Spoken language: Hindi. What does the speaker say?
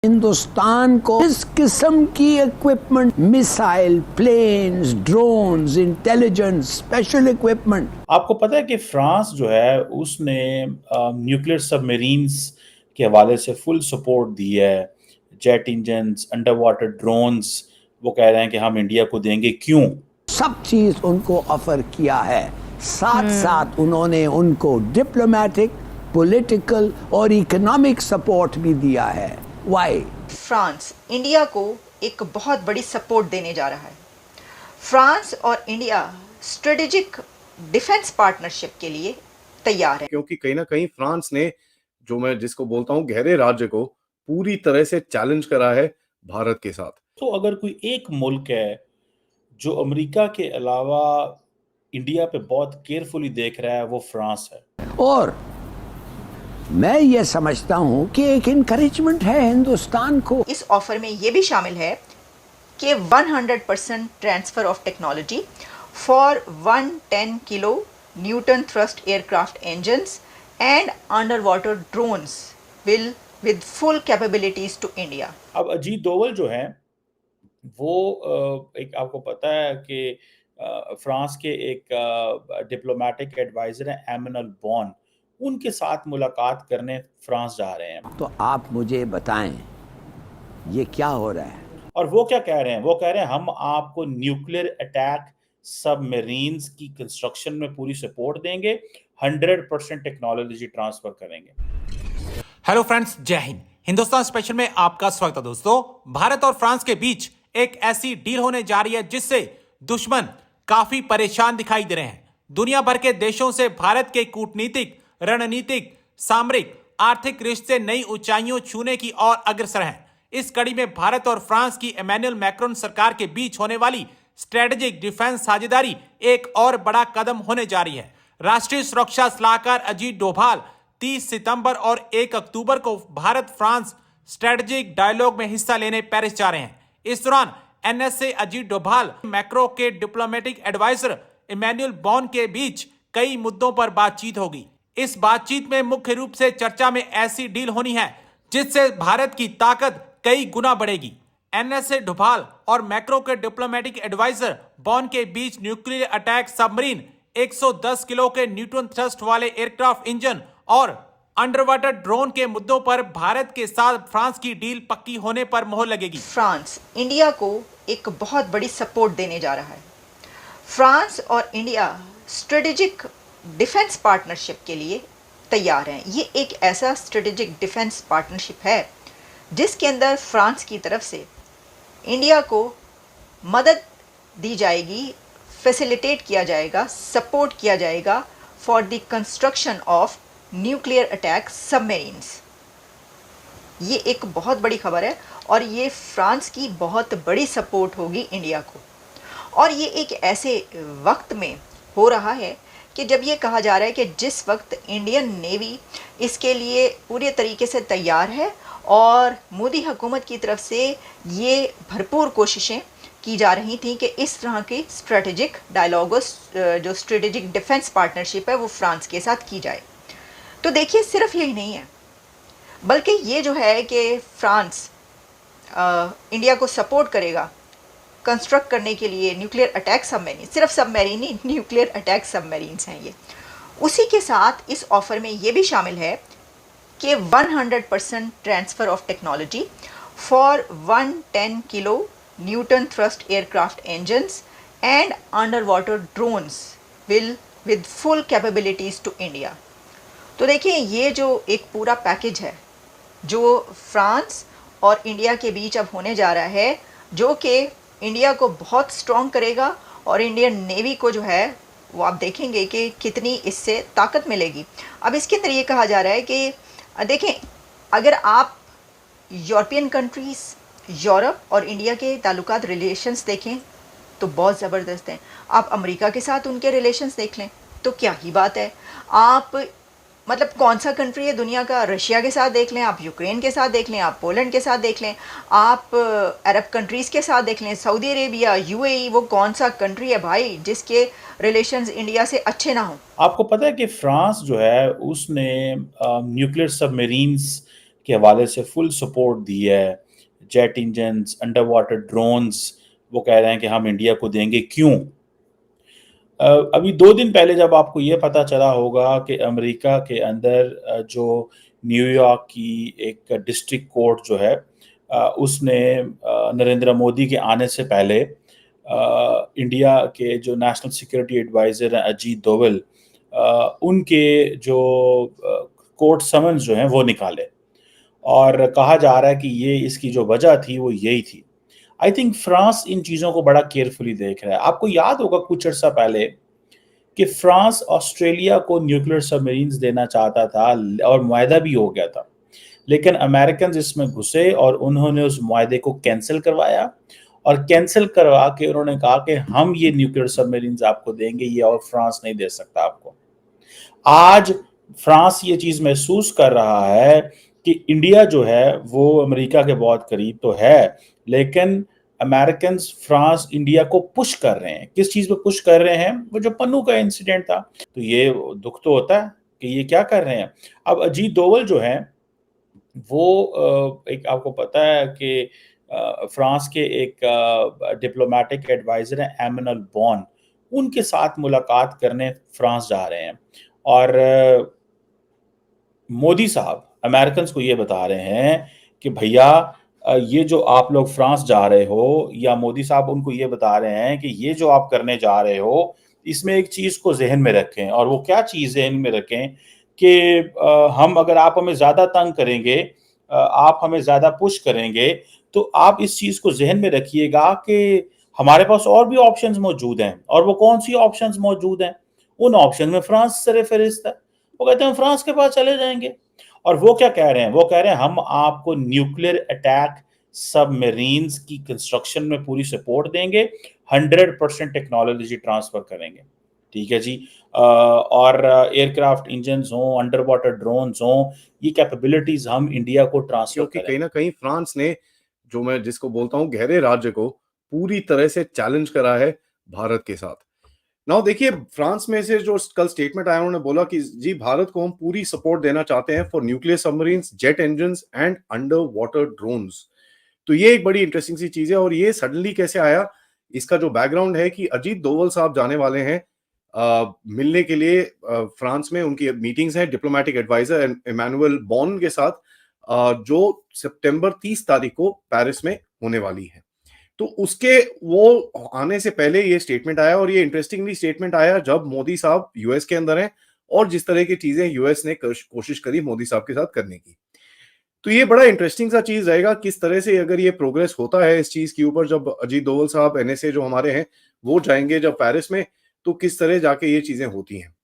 हिंदुस्तान को इस किस्म की equipment, missile, planes, drones, intelligence, special equipment. आपको पता है कि फ्रांस जो है उसने न्यूक्लियर सबमरीन्स के हवाले से फुल सपोर्ट दी है। Jet engines, under water drones, वो कह रहे हैं कि हम इंडिया को देंगे। क्यों? सब चीज उनको ऑफर किया है। साथ साथ उन्होंने उनको डिप्लोमेटिक, पॉलिटिकल और इकोनॉमिक सपोर्ट भी दिया है। वाई? फ्रांस इंडिया को एक बहुत बड़ी सपोर्ट देने जा रहा है। फ्रांस और इंडिया स्ट्रेटेजिक डिफेंस पार्टनरशिप के लिए तैयार है, क्योंकि कहीं ना कहीं फ्रांस ने, जो मैं जिसको बोलता हूँ गहरे राज्य को, पूरी तरह से चैलेंज करा है भारत के साथ। तो अगर कोई एक मुल्क है जो अमेरिका के अलावा इंडिया पे बहुत केयरफुली देख रहा है, वो फ्रांस है। और मैं ये समझता हूं कि एक इनकरेजमेंट है हिंदुस्तान को। इस ऑफर में ये भी शामिल है कि 100% transfer of technology for 110 kilo newton thrust aircraft engines and underwater drones will with full capabilities to India. अब अजीत डोवल जो है वो एक, आपको पता है कि फ्रांस के एक डिप्लोमेटिक एडवाइजर हैं एमैनुअल बॉन, उनके साथ मुलाकात करने फ्रांस जा रहे हैं। तो आप मुझे बताएं ये क्या हो रहा है? और वो क्या कह रहे हैं? वो कह रहे हैं हम आपको न्यूक्लियर अटैक सबमरीन्स की कंस्ट्रक्शन में पूरी सपोर्ट देंगे, 100% टेक्नोलॉजी ट्रांसफर करेंगे। हेलो फ्रेंड्स, जय हिंद। हिंदुस्तान स्पेशल में आपका स्वागत है। दोस्तों, भारत और फ्रांस के बीच एक ऐसी डील होने जा रही है जिससे दुश्मन काफी परेशान दिखाई दे रहे हैं। दुनिया भर के देशों से भारत के कूटनीतिक, रणनीतिक, सामरिक, आर्थिक रिश्ते नई ऊंचाइयों छूने की ओर अग्रसर हैं। इस कड़ी में भारत और फ्रांस की इमैनुअल मैक्रोन सरकार के बीच होने वाली स्ट्रेटेजिक डिफेंस साझेदारी एक और बड़ा कदम होने जा रही है। राष्ट्रीय सुरक्षा सलाहकार अजीत डोभाल 30 सितंबर और 1 अक्टूबर को भारत फ्रांस स्ट्रेटेजिक डायलॉग में हिस्सा लेने पेरिस जा रहे हैं। इस दौरान एनएसए अजीत डोभाल, मैक्रो के डिप्लोमेटिक एडवाइजर इमैनुअल बॉन के बीच कई मुद्दों पर बातचीत होगी। इस बातचीत में मुख्य रूप से चर्चा में ऐसी डील होनी है जिससे भारत की ताकत कई गुना बढ़ेगी। एनएसए डोभाल और मैक्रो के डिप्लोमेटिक एडवाइजर बॉन के बीच न्यूक्लियर अटैक सबमरीन, 110 किलो के न्यूटन थ्रस्ट वाले एयरक्राफ्ट इंजन और अंडर वाटर ड्रोन के मुद्दों पर भारत के साथ फ्रांस की डील पक्की होने पर मोहर लगेगी। फ्रांस इंडिया को एक बहुत बड़ी सपोर्ट देने जा रहा है। फ्रांस और इंडिया स्ट्रेटेजिक डिफेंस पार्टनरशिप के लिए तैयार हैं। ये एक ऐसा स्ट्रेटेजिक डिफेंस पार्टनरशिप है जिसके अंदर फ्रांस की तरफ से इंडिया को मदद दी जाएगी, फैसिलिटेट किया जाएगा, सपोर्ट किया जाएगा for the construction of nuclear attack submarines. ये एक बहुत बड़ी खबर है और ये फ्रांस की बहुत बड़ी सपोर्ट होगी इंडिया को। और ये एक ऐसे वक्त में हो रहा है कि जब ये कहा जा रहा है कि जिस वक्त इंडियन नेवी इसके लिए पूरे तरीके से तैयार है और मोदी हुकूमत की तरफ से ये भरपूर कोशिशें की जा रही थी कि इस तरह की स्ट्रेटेजिक डायलॉग, जो स्ट्रेटेजिक डिफेंस पार्टनरशिप है, वो फ्रांस के साथ की जाए। तो देखिए, सिर्फ यही नहीं है, बल्कि ये जो है कि फ्रांस इंडिया को सपोर्ट करेगा कंस्ट्रक्ट करने के लिए न्यूक्लियर अटैक सबमरीन। सिर्फ सबमरीन ही, न्यूक्लियर अटैक सबमरीन्स हैं ये। उसी के साथ इस ऑफर में ये भी शामिल है कि 100% transfer of technology for 110 kilo newton thrust aircraft engines and underwater drones will with full capabilities to India. तो देखिए, ये जो एक पूरा पैकेज है जो फ्रांस और इंडिया के बीच अब होने जा रहा है, जो कि इंडिया को बहुत स्ट्रॉन्ग करेगा और इंडियन नेवी को जो है वो आप देखेंगे कि कितनी इससे ताकत मिलेगी। अब इसके अंदर ये कहा जा रहा है कि देखें, अगर आप यूरोपियन कंट्रीज़, यूरोप और इंडिया के ताल्लुकात, रिलेशंस देखें तो बहुत ज़बरदस्त हैं। आप अमेरिका के साथ उनके रिलेशंस देख लें तो क्या ही बात है। आप मतलब कौन सा कंट्री है दुनिया का, रशिया के साथ देख लें, आप यूक्रेन के साथ देख लें, आप पोलैंड के साथ देख लें, आप अरब कंट्रीज़ के साथ देख लें, सऊदी अरेबिया, यूएई, वो कौन सा कंट्री है भाई जिसके रिलेशंस इंडिया से अच्छे ना हों। आपको पता है कि फ्रांस जो है उसने न्यूक्लियर सबमरीन्स के हवाले से फुल सपोर्ट दी है। Jet engines, under water drones, वो कह रहे हैं कि हम इंडिया को देंगे। क्यों? अभी 2 दिन पहले जब आपको ये पता चला होगा कि अमेरिका के अंदर जो न्यूयॉर्क की एक डिस्ट्रिक्ट कोर्ट जो है उसने नरेंद्र मोदी के आने से पहले इंडिया के जो नेशनल सिक्योरिटी एडवाइज़र हैं अजीत डोवल, उनके जो कोर्ट समन्स जो हैं वो निकाले और कहा जा रहा है कि ये इसकी जो वजह थी वो यही थी। आई थिंक फ्रांस इन चीज़ों को बड़ा केयरफुली देख रहा है। आपको याद होगा कुछ अर्सा पहले कि फ्रांस ऑस्ट्रेलिया को न्यूक्लियर सबमरीन्स देना चाहता था और मुआहदा भी हो गया था, लेकिन अमेरिकन इसमें घुसे और उन्होंने उस मुआहदे को कैंसिल करवाया और कैंसिल करवा के उन्होंने कहा कि हम ये न्यूक्लियर सबमरीन्स आपको देंगे, ये और फ्रांस नहीं दे सकता आपको। आज फ्रांस ये चीज़ महसूस कर रहा है कि इंडिया जो है वो अमेरिका के बहुत करीब तो है, लेकिन अमेरिकन फ्रांस इंडिया को पुश कर रहे हैं। किस चीज़ पे पुश कर रहे हैं? वो जो पन्नू का इंसिडेंट था, तो ये दुख तो होता है कि ये क्या कर रहे हैं। अब अजीत डोवल जो है वो एक आपको पता है कि फ्रांस के एक डिप्लोमेटिक एडवाइज़र हैं एमैनुअल बॉन, उनके साथ मुलाकात करने फ्रांस जा रहे हैं और मोदी साहब अमेरिकन्स को ये बता रहे हैं कि भैया ये जो आप लोग फ्रांस जा रहे हो, या मोदी साहब उनको ये बता रहे हैं कि ये जो आप करने जा रहे हो, इसमें एक चीज़ को ज़हन में रखें। और वो क्या चीज़ ज़हन में रखें कि हम अगर आप हमें ज़्यादा तंग करेंगे, आप हमें ज़्यादा पुश करेंगे, तो आप इस चीज़ को ज़हन में रखिएगा कि हमारे पास और भी ऑप्शंस मौजूद हैं। और वो कौन-सी ऑप्शंस मौजूद हैं? उन ऑप्शन में फ्रांस सर-ए-फ़हरिस्त है। वो कहते हैं हम फ्रांस के पास चले जाएँगे। और वो क्या कह रहे हैं? वो कह रहे हैं हम आपको न्यूक्लियर अटैक सबमरीन्स की कंस्ट्रक्शन में पूरी सपोर्ट देंगे, 100% टेक्नोलॉजी ट्रांसफर करेंगे। ठीक है जी। और एयरक्राफ्ट इंजन्स हों, अंडर वाटर ड्रोन्स हों, ये कैपेबिलिटीज हम इंडिया को ट्रांसफर क्योंकि करें। कहीं ना कहीं फ्रांस ने, जो मैं जिसको बोलता हूँ गहरे राज्य को, पूरी तरह से चैलेंज करा है भारत के साथ। नाउ देखिए, फ्रांस में से जो कल स्टेटमेंट आया, उन्होंने बोला कि जी भारत को हम पूरी सपोर्ट देना चाहते हैं for nuclear submarines, jet engines and underwater drones. तो ये एक बड़ी इंटरेस्टिंग सी चीज है। और ये सडनली कैसे आया, इसका जो बैकग्राउंड है कि अजीत डोवल साहब जाने वाले हैं मिलने के लिए फ्रांस में। उनकी मीटिंग्स हैं डिप्लोमेटिक एडवाइजर एमैनुअल बॉन के साथ, जो सितंबर 30 तारीख को पेरिस में होने वाली है। तो उसके वो आने से पहले ये स्टेटमेंट आया, और ये इंटरेस्टिंगली स्टेटमेंट आया जब मोदी साहब यूएस के अंदर हैं, और जिस तरह की चीजें यूएस ने कोशिश करी मोदी साहब के साथ करने की। तो ये बड़ा इंटरेस्टिंग सा चीज रहेगा किस तरह से अगर ये प्रोग्रेस होता है इस चीज के ऊपर, जब अजीत डोवल साहब एनएसए जो हमारे हैं वो जाएंगे जब पेरिस में, तो किस तरह जाके ये चीजें होती हैं।